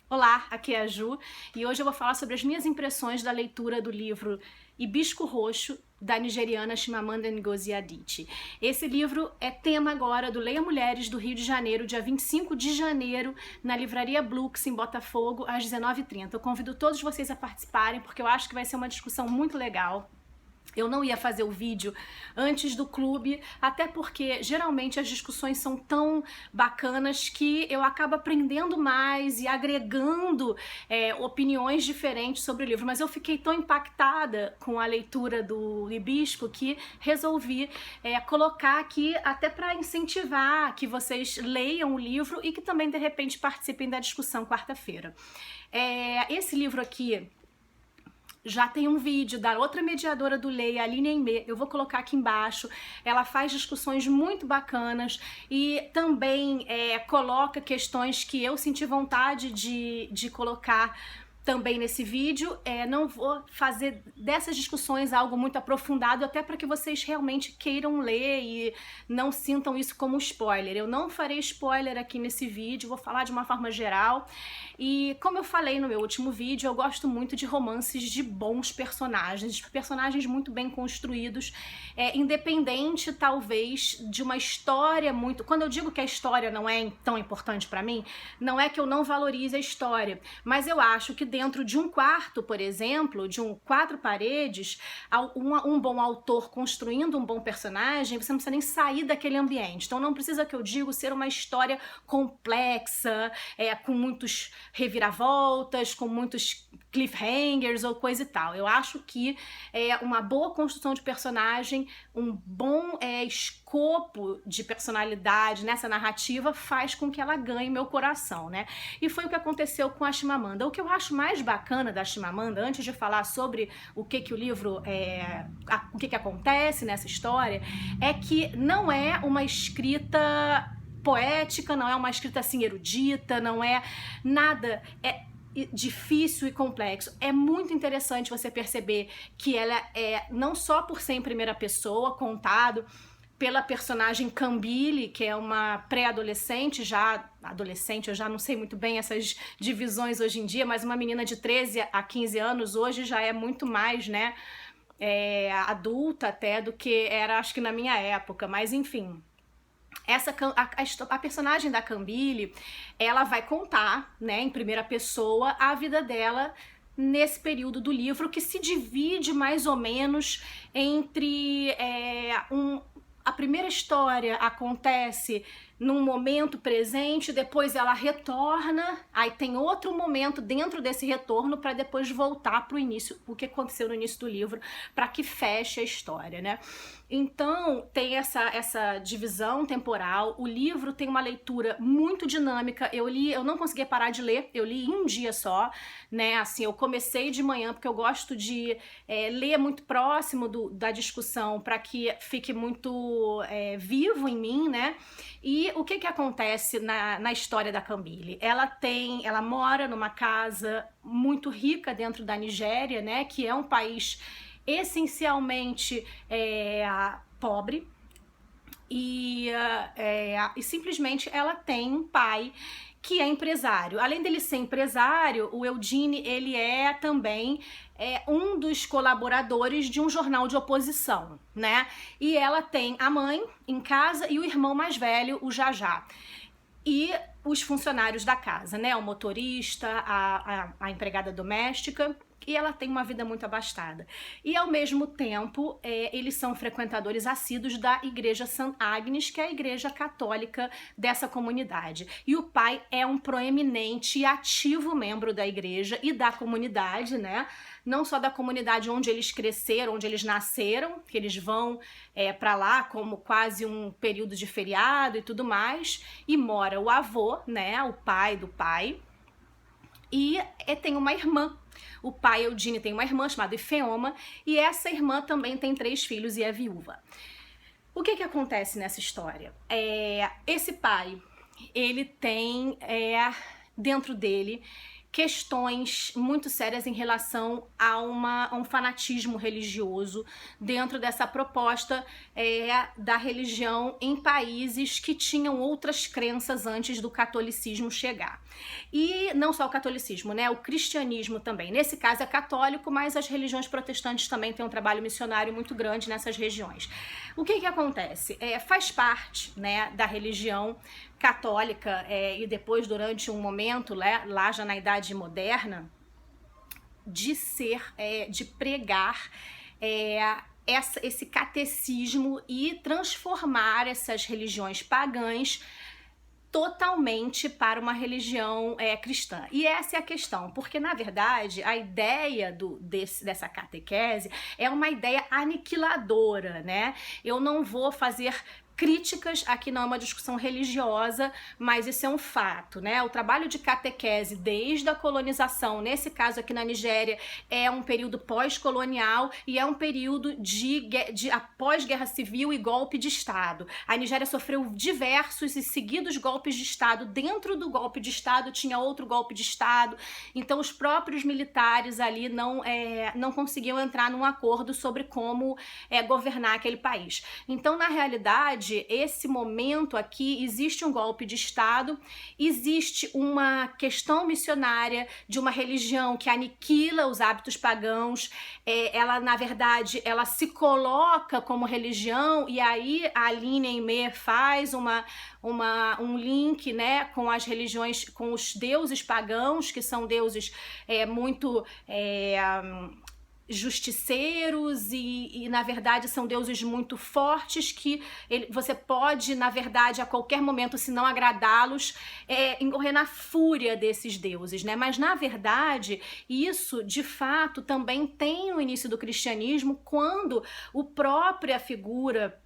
Olá, aqui é a Ju e hoje eu vou falar sobre as minhas impressões da leitura do livro Hibisco Roxo, da nigeriana Chimamanda Ngozi Adichie. Esse livro é tema agora do Leia Mulheres do Rio de Janeiro, dia 25 de janeiro, na Livraria Blux, em Botafogo, às 19h30. Eu convido todos vocês a participarem, porque eu acho que vai ser uma discussão muito legal. Eu não ia fazer o vídeo antes do clube, até porque geralmente as discussões são tão bacanas que eu acabo aprendendo mais e agregando opiniões diferentes sobre o livro. Mas eu fiquei tão impactada com a leitura do Hibisco que resolvi colocar aqui até para incentivar que vocês leiam o livro e que também de repente participem da discussão quarta-feira. Esse livro aqui já tem um vídeo da outra mediadora do Leia, Aline Aimé, eu vou colocar aqui embaixo. Ela faz discussões muito bacanas e também coloca questões que eu senti vontade de colocar também nesse vídeo. Não vou fazer dessas discussões algo muito aprofundado, até para que vocês realmente queiram ler e não sintam isso como spoiler. Eu não farei spoiler aqui nesse vídeo, vou falar de uma forma geral. E como eu falei no meu último vídeo, eu gosto muito de romances de bons personagens muito bem construídos, independente talvez de uma história muito... Quando eu digo que a história não é tão importante para mim, não é que eu não valorize a história, mas eu acho que dentro de um quarto, por exemplo, de quatro paredes, um bom autor construindo um bom personagem, você não precisa nem sair daquele ambiente. Então não precisa, que eu digo, ser uma história complexa, com muitos reviravoltas, com muitos cliffhangers ou coisa e tal. Eu acho que uma boa construção de personagem, um bom escopo de personalidade nessa narrativa faz com que ela ganhe meu coração, né? E foi o que aconteceu com a Chimamanda. O que eu acho mais bacana da Chimamanda, antes de falar sobre o que o livro o que acontece nessa história, é que não é uma escrita poética, não é uma escrita assim erudita, não é nada difícil e complexo. É muito interessante você perceber que ela não só por ser em primeira pessoa, contado pela personagem Cambile, que é uma pré-adolescente, já adolescente, eu já não sei muito bem essas divisões hoje em dia, mas uma menina de 13 a 15 anos hoje já é muito mais, né, adulta até do que era, acho que na minha época, mas enfim. A personagem da Cambile, ela vai contar, né, em primeira pessoa, a vida dela nesse período do livro, que se divide mais ou menos entre a primeira história acontece num momento presente, depois ela retorna, aí tem outro momento dentro desse retorno para depois voltar para o início, o que aconteceu no início do livro, para que feche a história, né? Então tem essa divisão temporal. O livro tem uma leitura muito dinâmica. Eu não conseguia parar de ler, eu li em um dia só, né? Assim, eu comecei de manhã porque eu gosto de ler muito próximo da discussão para que fique muito vivo em mim, né? E o que acontece na história da Cambile? Ela mora numa casa muito rica dentro da Nigéria, né? Que é um país essencialmente pobre, e simplesmente ela tem um pai que é empresário. Além dele ser empresário, o Eugene, ele é também um dos colaboradores de um jornal de oposição, né? E ela tem a mãe em casa e o irmão mais velho, o Jajá. E os funcionários da casa, né? O motorista, a empregada doméstica. E ela tem uma vida muito abastada. E ao mesmo tempo, eles são frequentadores assíduos da igreja St. Agnes, que é a igreja católica dessa comunidade. E o pai é um proeminente e ativo membro da igreja e da comunidade, né? Não só da comunidade onde eles cresceram, onde eles nasceram, que eles vão para lá como quase um período de feriado e tudo mais, e mora o avô, né? O pai do pai, e tem uma irmã. O pai, Eugene, tem uma irmã chamada Ifeoma, e essa irmã também tem 3 filhos e é viúva. O que acontece nessa história? Esse pai, ele tem dentro dele questões muito sérias em relação a um fanatismo religioso dentro dessa proposta da religião em países que tinham outras crenças antes do catolicismo chegar. E não só o catolicismo, né? O cristianismo também. Nesse caso é católico, mas as religiões protestantes também têm um trabalho missionário muito grande nessas regiões. O que acontece? Faz parte, né, da religião católica e depois durante um momento lá já na Idade Moderna de pregar esse catecismo e transformar essas religiões pagãs totalmente para uma religião cristã. E essa é a questão, porque na verdade a ideia dessa catequese é uma ideia aniquiladora, né? Eu não vou fazer críticas, aqui não é uma discussão religiosa, mas isso é um fato, né? O trabalho de catequese desde a colonização, nesse caso aqui na Nigéria, é um período pós-colonial e é um período de após guerra civil e golpe de Estado. A Nigéria sofreu diversos e seguidos golpes de Estado. Dentro do golpe de Estado tinha outro golpe de Estado, então os próprios militares ali não conseguiam entrar num acordo sobre como governar aquele país. Então, na realidade, esse momento aqui, existe um golpe de Estado, existe uma questão missionária de uma religião que aniquila os hábitos pagãos, ela, na verdade, ela se coloca como religião, e aí a Aline Aimee faz um link, né, com as religiões, com os deuses pagãos, que são deuses muito justiceiros e na verdade são deuses muito fortes que você pode, na verdade, a qualquer momento, se não agradá-los, incorrer na fúria desses deuses, né? Mas na verdade isso de fato também tem o início do cristianismo, quando a própria figura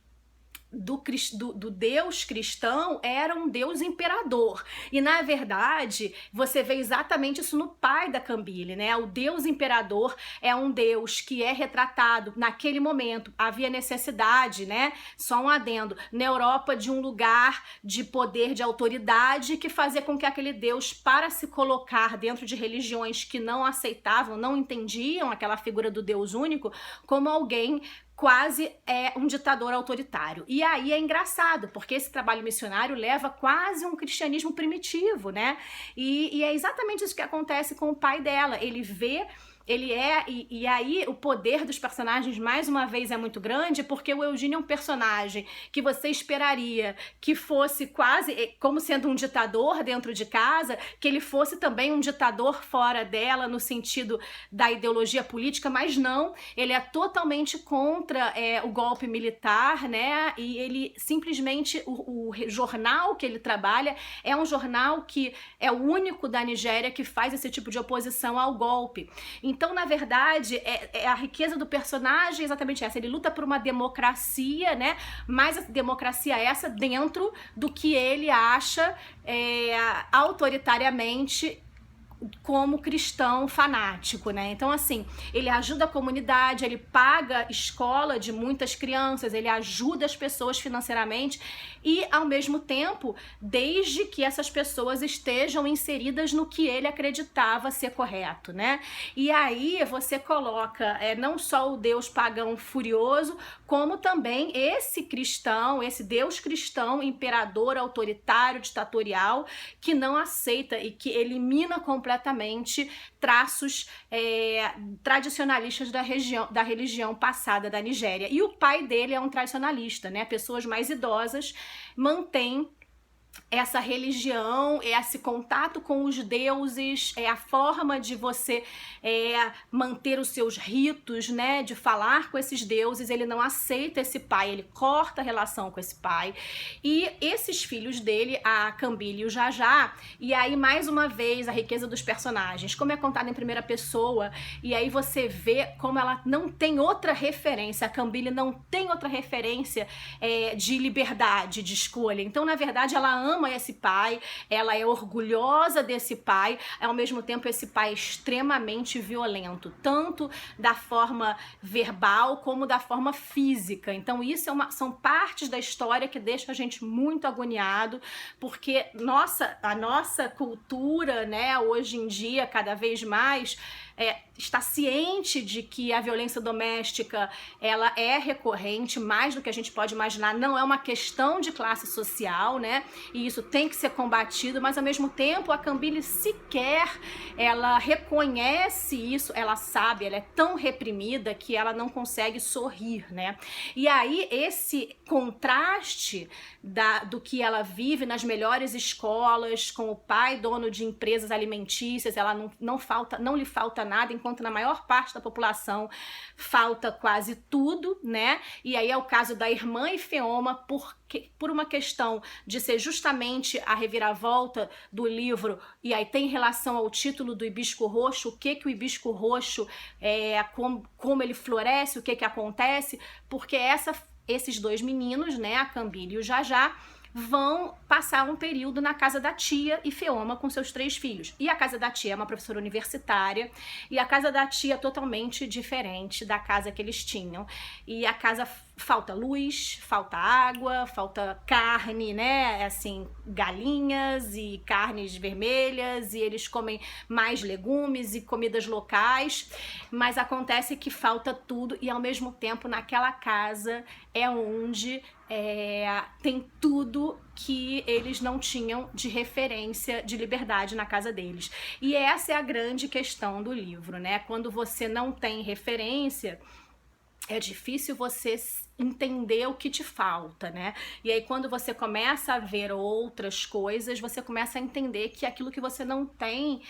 do Deus cristão era um Deus imperador. E na verdade você vê exatamente isso no pai da Cambile, né? O Deus imperador é um Deus que é retratado naquele momento. Havia necessidade, né? Só um adendo, na Europa, de um lugar de poder, de autoridade, que fazia com que aquele Deus, para se colocar dentro de religiões que não aceitavam, não entendiam aquela figura do Deus único, como alguém quase um ditador autoritário. E aí é engraçado, porque esse trabalho missionário leva quase um cristianismo primitivo, né? E é exatamente isso que acontece com o pai dela. Ele vê, e aí o poder dos personagens mais uma vez é muito grande, porque o Eugênio é um personagem que você esperaria que fosse quase como sendo um ditador dentro de casa, que ele fosse também um ditador fora dela no sentido da ideologia política, mas não, ele é totalmente contra o golpe militar, né? E ele simplesmente, o jornal que ele trabalha é um jornal que é o único da Nigéria que faz esse tipo de oposição ao golpe. Então, na verdade, a riqueza do personagem é exatamente essa. Ele luta por uma democracia, né? Mas a democracia essa dentro do que ele acha autoritariamente como cristão fanático, né? Então, assim, ele ajuda a comunidade, ele paga escola de muitas crianças, ele ajuda as pessoas financeiramente e, ao mesmo tempo, desde que essas pessoas estejam inseridas no que ele acreditava ser correto, né? E aí você coloca não só o Deus pagão furioso, como também esse cristão, esse Deus cristão, imperador, autoritário, ditatorial, que não aceita e que elimina completamente traços tradicionalistas da religião passada da Nigéria. E o pai dele é um tradicionalista, né? Pessoas mais idosas mantêm essa religião, esse contato com os deuses, a forma de você manter os seus ritos, né, de falar com esses deuses. Ele não aceita esse pai, ele corta a relação com esse pai. E esses filhos dele, a Cambile e o Jajá, e aí mais uma vez a riqueza dos personagens, como é contado em primeira pessoa, e aí você vê como ela não tem outra referência, a Cambile não tem outra referência de liberdade, de escolha. Então, na verdade, ela ama esse pai, ela é orgulhosa desse pai, ao mesmo tempo esse pai é extremamente violento, tanto da forma verbal como da forma física. Então isso são partes da história que deixam a gente muito agoniado, porque a nossa cultura, né, hoje em dia, cada vez mais, está ciente de que a violência doméstica ela é recorrente, mais do que a gente pode imaginar, não é uma questão de classe social, né? E isso tem que ser combatido, mas ao mesmo tempo a Cambile sequer ela reconhece isso, ela sabe, ela é tão reprimida que ela não consegue sorrir, né? E aí esse contraste do que ela vive nas melhores escolas, com o pai dono de empresas alimentícias, ela não lhe falta nada, enquanto na maior parte da população falta quase tudo, né? E aí é o caso da irmã Ifeoma, por uma questão de ser justamente a reviravolta do livro, e aí tem relação ao título do Hibisco Roxo, o que o Hibisco Roxo como ele floresce, o que acontece, porque esses dois meninos, né, a Cambile e o Jajá, vão passar um período na casa da tia Ifeoma com seus 3 filhos. E a casa da tia é uma professora universitária, e a casa da tia é totalmente diferente da casa que eles tinham. E a casa falta luz, falta água, falta carne, né? Assim, galinhas e carnes vermelhas, e eles comem mais legumes e comidas locais, mas acontece que falta tudo, e ao mesmo tempo naquela casa é onde tem tudo que eles não tinham de referência de liberdade na casa deles. E essa é a grande questão do livro, né? Quando você não tem referência, é difícil você entender o que te falta, né? E aí quando você começa a ver outras coisas, você começa a entender que aquilo que você não tem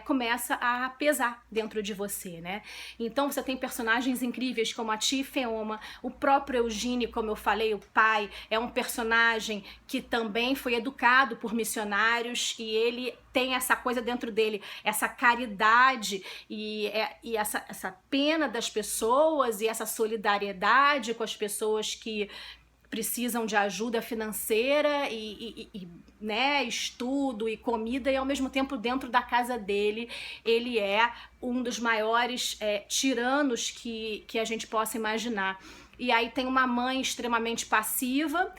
começa a pesar dentro de você, né? Então você tem personagens incríveis como a tia Ifeoma, o próprio Eugênio, como eu falei, o pai, é um personagem que também foi educado por missionários, e ele tem essa coisa dentro dele, essa caridade e essa pena das pessoas e essa solidariedade com as pessoas que precisam de ajuda financeira né, estudo e comida, e ao mesmo tempo dentro da casa dele ele é um dos maiores tiranos que a gente possa imaginar. E aí tem uma mãe extremamente passiva,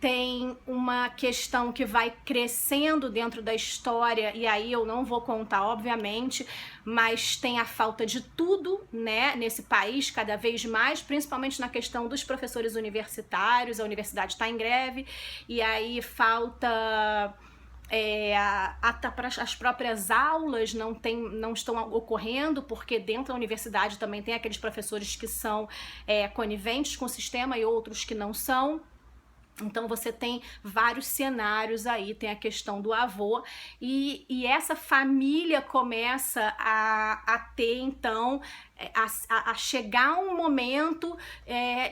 tem uma questão que vai crescendo dentro da história, e aí eu não vou contar, obviamente, mas tem a falta de tudo, né, nesse país cada vez mais, principalmente na questão dos professores universitários. A universidade está em greve, e aí falta... as próprias aulas não estão ocorrendo, porque dentro da universidade também tem aqueles professores que são coniventes com o sistema e outros que não são. Então você tem vários cenários aí, tem a questão do avô, e essa família começa a ter então, a chegar um momento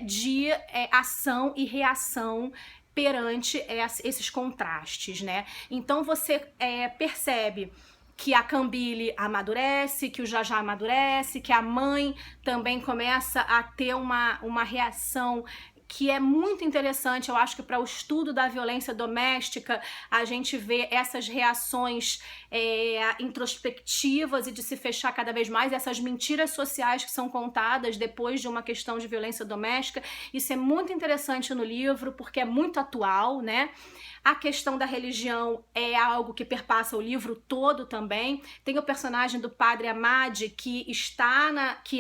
de ação e reação perante esses contrastes, né? Então você percebe que a Cambile amadurece, que o Jajá amadurece, que a mãe também começa a ter uma reação que é muito interessante. Eu acho que para o estudo da violência doméstica, a gente vê essas reações introspectivas e de se fechar cada vez mais, essas mentiras sociais que são contadas depois de uma questão de violência doméstica. Isso é muito interessante no livro, porque é muito atual, né? A questão da religião é algo que perpassa o livro todo também. Tem o personagem do padre Amadi, que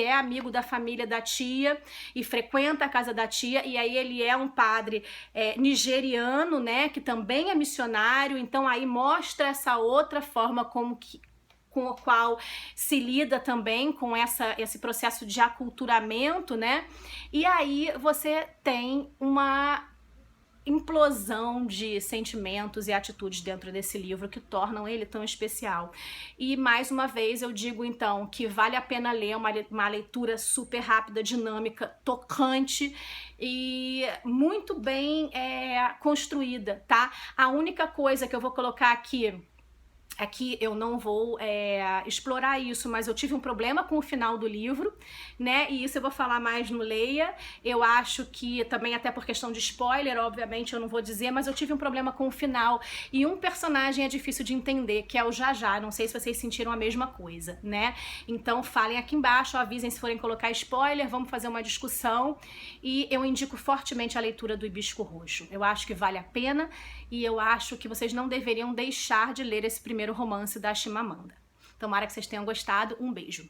é amigo da família da tia e frequenta a casa da tia, e aí ele é um padre nigeriano, né, que também é missionário. Então aí mostra essa outra forma com a qual se lida também com esse processo de aculturamento, né? E aí você tem uma implosão de sentimentos e atitudes dentro desse livro que tornam ele tão especial. E mais uma vez eu digo então que vale a pena ler, uma leitura super rápida, dinâmica, tocante e muito bem construída, tá? A única coisa que eu vou colocar aqui Aqui eu não vou explorar isso, mas eu tive um problema com o final do livro, né? E isso eu vou falar mais no Leia. Eu acho que também, até por questão de spoiler, obviamente eu não vou dizer, mas eu tive um problema com o final. E um personagem é difícil de entender, que é o Jajá. Não sei se vocês sentiram a mesma coisa, né? Então falem aqui embaixo, avisem se forem colocar spoiler, vamos fazer uma discussão. E eu indico fortemente a leitura do Hibisco Roxo. Eu acho que vale a pena e eu acho que vocês não deveriam deixar de ler esse primeiro romance da Chimamanda. Tomara que vocês tenham gostado. Um beijo!